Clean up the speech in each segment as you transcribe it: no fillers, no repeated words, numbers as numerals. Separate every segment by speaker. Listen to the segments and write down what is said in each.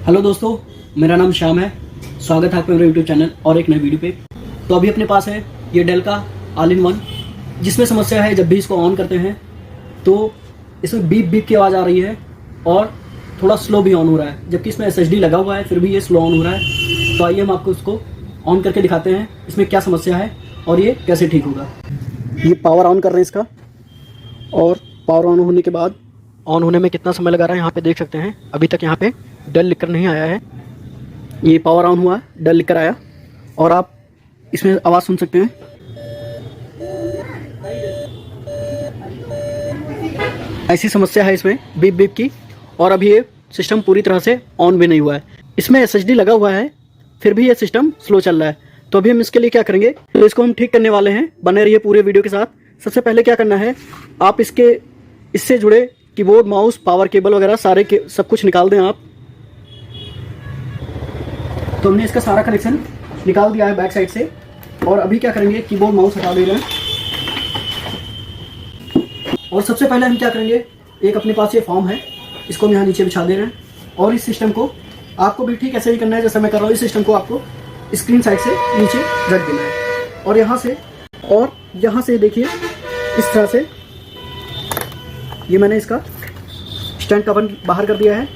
Speaker 1: Hello दोस्तों, मेरा नाम श्याम है। स्वागत है आपका मेरे यूट्यूब चैनल और एक नए वीडियो पे। तो अभी अपने पास है ये डेल का ऑल इन वन, जिसमें समस्या है जब भी इसको ऑन करते हैं तो इसमें बीप बीप की आवाज़ आ रही है और थोड़ा स्लो भी ऑन हो रहा है, जबकि इसमें SSD लगा हुआ है फिर भी ये स्लो ऑन हो रहा है। तो आइए हम आपको इसको ऑन करके दिखाते हैं इसमें क्या समस्या है और ये कैसे ठीक होगा। ये पावर ऑन कर रहे हैं इसका, और पावर ऑन होने के बाद ऑन होने में कितना समय लगा रहा है यहाँ पे देख सकते हैं। अभी तक यहाँ पे डेल लिखकर नहीं आया है। ये पावर ऑन हुआ, डेल लिखकर आया और आप इसमें आवाज़ सुन सकते हैं। ऐसी समस्या है इसमें बीप बीप की, और अभी ये सिस्टम पूरी तरह से ऑन भी नहीं हुआ है। इसमें SSD लगा हुआ है फिर भी ये सिस्टम स्लो चल रहा है। तो अभी हम इसके लिए क्या करेंगे, तो इसको हम ठीक करने वाले हैं। बने रहिए पूरे वीडियो के साथ। सबसे पहले क्या करना है, आप इससे जुड़े कीबोर्ड, माउस, पावर केबल वगैरह सब कुछ निकाल दें आप। तो हमने इसका सारा कनेक्शन निकाल दिया है बैक साइड से, और अभी क्या करेंगे, कीबोर्ड माउस हटा दे रहे हैं। और सबसे पहले हम क्या करेंगे, एक अपने पास ये फॉर्म है, इसको हम यहाँ नीचे बिछा दे रहे हैं। और इस सिस्टम को आपको भी ठीक ऐसे ही करना है जैसा मैं कर रहा हूँ। इस सिस्टम को आपको स्क्रीन साइड से नीचे रख देना है, और यहाँ से देखिए इस तरह से ये मैंने इसका स्टैंड कवर बाहर कर दिया है।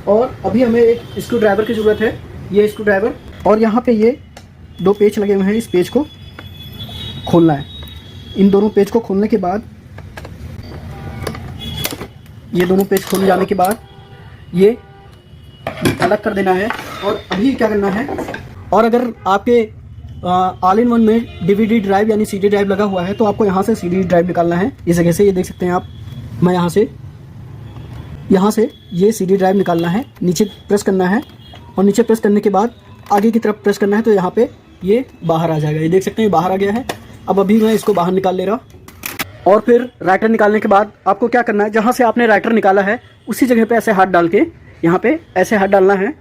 Speaker 1: और अभी हमें एक स्क्रू ड्राइवर की ज़रूरत है, ये स्क्रू ड्राइवर, और यहाँ पे ये 2 पेच लगे हुए हैं। इस पेच को खोलना है। इन दोनों पेच को खोलने के बाद, ये दोनों पेच खोल जाने के बाद ये अलग कर देना है। और अभी क्या करना है, और अगर आपके ऑल इन वन में DVD ड्राइव यानी CD ड्राइव लगा हुआ है तो आपको यहाँ से CD ड्राइव निकालना है। इस जगह से ये देख सकते हैं आप, मैं यहाँ से ये CD ड्राइव निकालना है। नीचे प्रेस करना है, और नीचे प्रेस करने के बाद आगे की तरफ प्रेस करना है, तो यहाँ पे ये बाहर आ जाएगा। ये देख सकते हैं बाहर आ गया है। अब अभी मैं इसको बाहर निकाल ले रहा। और फिर राइटर निकालने के बाद आपको क्या करना है, जहाँ से आपने राइटर निकाला है उसी जगह पे ऐसे हाथ डाल के यहाँ पे ऐसे हाथ डालना है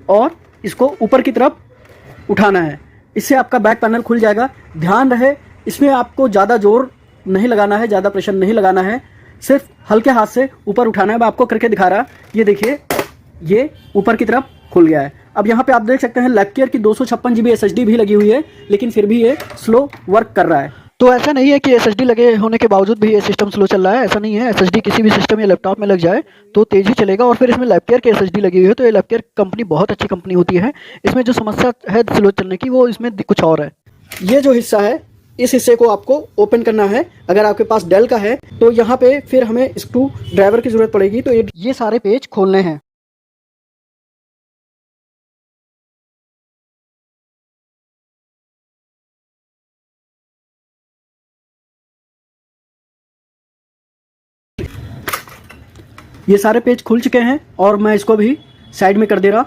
Speaker 1: और इसको ऊपर की तरफ उठाना है। इससे आपका बैक पैनल खुल जाएगा। ध्यान रहे, इसमें आपको ज़्यादा जोर नहीं लगाना है, ज़्यादा प्रेशर नहीं लगाना है, सिर्फ हल्के हाथ से ऊपर उठाना है। मैं आपको करके दिखा रहा। ये देखिए, ये ऊपर की तरफ खुल गया है। अब यहाँ पे आप देख सकते हैं लेक्टियर की 256 GB SSD भी लगी हुई है, लेकिन फिर भी ये स्लो वर्क कर रहा है। तो ऐसा नहीं है कि SSD लगे होने के बावजूद भी ये सिस्टम स्लो चल रहा है, ऐसा नहीं है। SSD किसी भी सिस्टम या लैपटॉप में लग जाए तो तेज़ी चलेगा। और फिर इसमें लेक्टियर की SSD लगी हुई है, तो ये लेक्टियर कंपनी बहुत अच्छी कंपनी होती है। इसमें जो समस्या है स्लो चलने की, वो इसमें कुछ और है। ये जो हिस्सा है, इस हिस्से को आपको ओपन करना है। अगर आपके पास डेल का है तो यहाँ पे फिर हमें स्क्रू ड्राइवर की ज़रूरत पड़ेगी। तो ये सारे पेज खोलने हैं। ये सारे पेज खुल चुके हैं और मैं इसको भी साइड में कर दे रहा।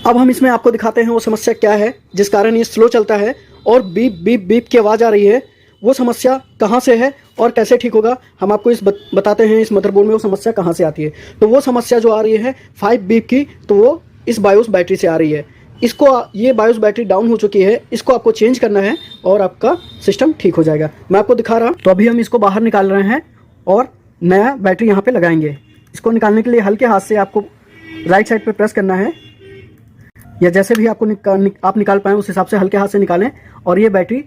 Speaker 1: अब हम इसमें आपको दिखाते हैं वो समस्या क्या है जिस कारण ये स्लो चलता है और बीप बीप बीप की आवाज़ आ रही है। वो समस्या कहाँ से है और कैसे ठीक होगा, हम आपको बताते हैं इस मदरबोर्ड में वो समस्या कहाँ से आती है। तो वो समस्या जो आ रही है 5 बीप की, तो वो इस बायोस बैटरी से आ रही है। ये बायोस बैटरी डाउन हो चुकी है, इसको आपको चेंज करना है और आपका सिस्टम ठीक हो जाएगा। मैं आपको दिखा रहा। तो अभी हम इसको बाहर निकाल रहे हैं और नया बैटरी यहाँ पे लगाएंगे। इसको निकालने के लिए हल्के हाथ से आपको राइट साइड पे प्रेस करना है, या जैसे भी आप निकाल पाएँ उस हिसाब से हल्के हाथ से निकालें। और ये बैटरी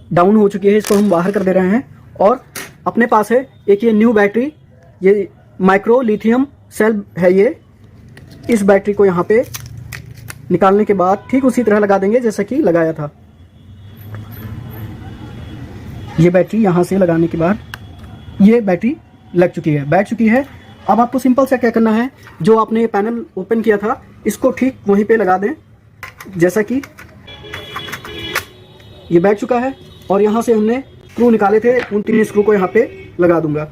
Speaker 1: डाउन हो चुकी है, इसको हम बाहर कर दे रहे हैं। और अपने पास है एक ये न्यू बैटरी, ये माइक्रो लिथियम सेल है। ये इस बैटरी को यहाँ पे निकालने के बाद ठीक उसी तरह लगा देंगे जैसा कि लगाया था। ये बैटरी यहाँ से लगाने के बाद ये बैटरी लग चुकी है, बैठ चुकी है। अब आपको सिंपल सा क्या करना है, जो आपने ये पैनल ओपन किया था इसको ठीक वहीं पे लगा दें, जैसा कि ये बैठ चुका है। और यहाँ से हमने स्क्रू निकाले थे, उन 3 स्क्रू को यहाँ पे लगा दूंगा।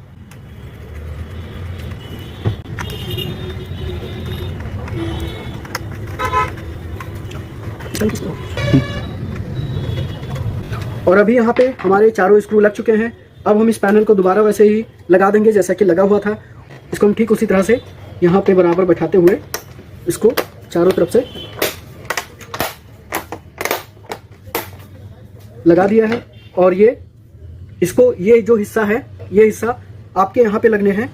Speaker 1: और अभी यहाँ पे हमारे चारों स्क्रू लग चुके हैं। अब हम इस पैनल को दोबारा वैसे ही लगा देंगे जैसा कि लगा हुआ था। इसको हम ठीक उसी तरह से यहाँ पे बराबर बैठाते हुए इसको चारों तरफ से लगा दिया है। और ये जो हिस्सा है, ये हिस्सा आपके यहाँ पे लगने हैं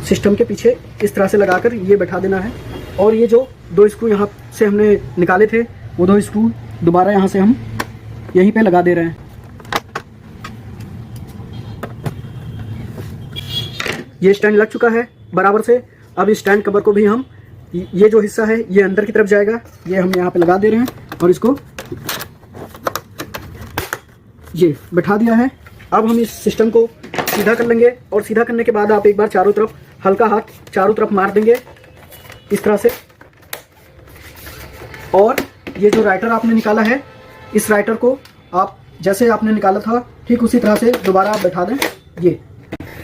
Speaker 1: सिस्टम के पीछे, इस तरह से लगाकर ये बैठा देना है। और ये जो 2 स्क्रू यहाँ से हमने निकाले थे, वो 2 स्क्रू दोबारा यहाँ से हम यहीं पे लगा दे रहे हैं। ये स्टैंड लग चुका है बराबर से। अब इस स्टैंड कवर को भी हम, ये जो हिस्सा है ये अंदर की तरफ जाएगा, ये हम यहाँ पे लगा दे रहे हैं और इसको ये बैठा दिया है। अब हम इस सिस्टम को सीधा कर लेंगे और सीधा करने के बाद आप एक बार चारों तरफ हल्का हाथ चारों तरफ मार देंगे इस तरह से। और ये जो राइटर आपने निकाला है, इस राइटर को आप जैसे आपने निकाला था ठीक उसी तरह से दोबारा आप बैठा दें। ये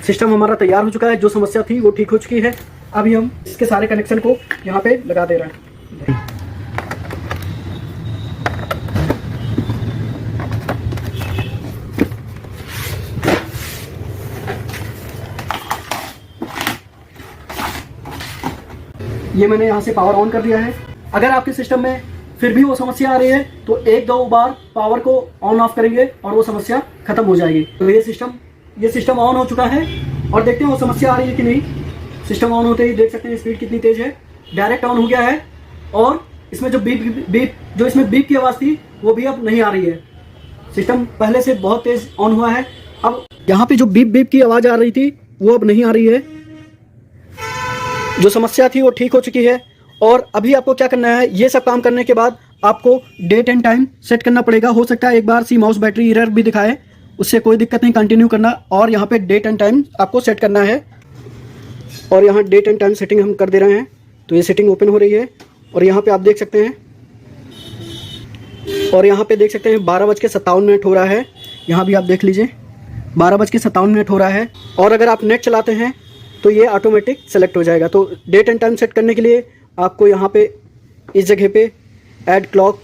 Speaker 1: सिस्टम हमारा तैयार हो चुका है, जो समस्या थी वो ठीक हो चुकी है। अभी हम इसके सारे कनेक्शन को यहाँ पे लगा दे रहे हैं। ये मैंने यहाँ से पावर ऑन कर दिया है। अगर आपके सिस्टम में फिर भी वो समस्या आ रही है तो 1-2 बार पावर को ऑन ऑफ करेंगे और वो समस्या खत्म हो जाएगी। तो ये सिस्टम ऑन हो चुका है और देखते हैं वो समस्या आ रही है कि नहीं। सिस्टम ऑन होते ही देख सकते हैं स्पीड कितनी तेज है, डायरेक्ट ऑन हो गया है। और इसमें जो बीप की आवाज़ थी वो भी अब नहीं आ रही है। सिस्टम पहले से बहुत तेज ऑन हुआ है। अब यहाँ पे जो बीप की आवाज़ आ रही थी वो अब नहीं आ रही है। जो समस्या थी वो ठीक हो चुकी है। और अभी आपको क्या करना है, ये सब काम करने के बाद आपको डेट एंड टाइम सेट करना पड़ेगा। हो सकता है एक बार माउस बैटरी एरर भी दिखाए, उससे कोई दिक्कत नहीं, कंटिन्यू करना। और यहाँ पे डेट एंड टाइम आपको सेट करना है। और यहाँ डेट एंड टाइम सेटिंग हम कर दे रहे हैं। तो ये सेटिंग ओपन हो रही है और यहाँ पे आप देख सकते हैं, और यहाँ पे देख सकते हैं 12:57 हो रहा है। यहाँ भी आप देख लीजिए 12:57 हो रहा है। और अगर आप नेट चलाते हैं तो ये ऑटोमेटिक सेलेक्ट हो जाएगा। तो डेट एंड टाइम सेट करने के लिए आपको यहाँ पे इस जगह पे ऐड क्लॉक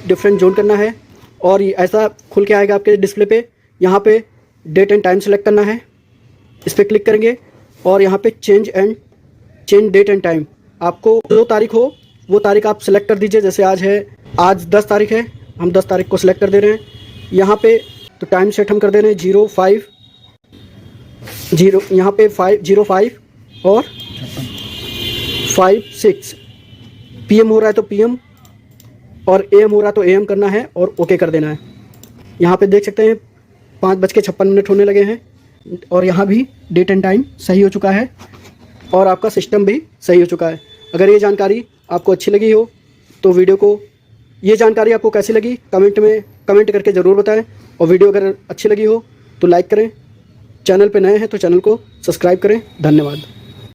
Speaker 1: डिफरेंट जोन करना है और ये ऐसा खुल के आएगा आपके डिस्प्ले पे। यहाँ पे डेट एंड टाइम सेलेक्ट करना है, इस पर क्लिक करेंगे और यहाँ पे चेंज डेट एंड टाइम, आपको जो तारीख हो वो तारीख आप सेलेक्ट कर दीजिए। जैसे आज 10 तारीख है, हम 10 तारीख को सिलेक्ट कर दे रहे हैं। यहाँ पे तो टाइम सेट हम कर दे रहे हैं 05 यहाँ पे 5:05 और 5:06 PM हो रहा है तो PM और AM हो रहा है तो AM करना है और ओके कर देना है। यहाँ पे देख सकते हैं 5:56 होने लगे हैं और यहाँ भी डेट एंड टाइम सही हो चुका है और आपका सिस्टम भी सही हो चुका है। अगर ये जानकारी आपको अच्छी लगी हो तो ये जानकारी आपको कैसी लगी कमेंट करके ज़रूर बताएं। और वीडियो अगर अच्छी लगी हो तो लाइक करें। चैनल पे नए हैं तो चैनल को सब्सक्राइब करें। धन्यवाद।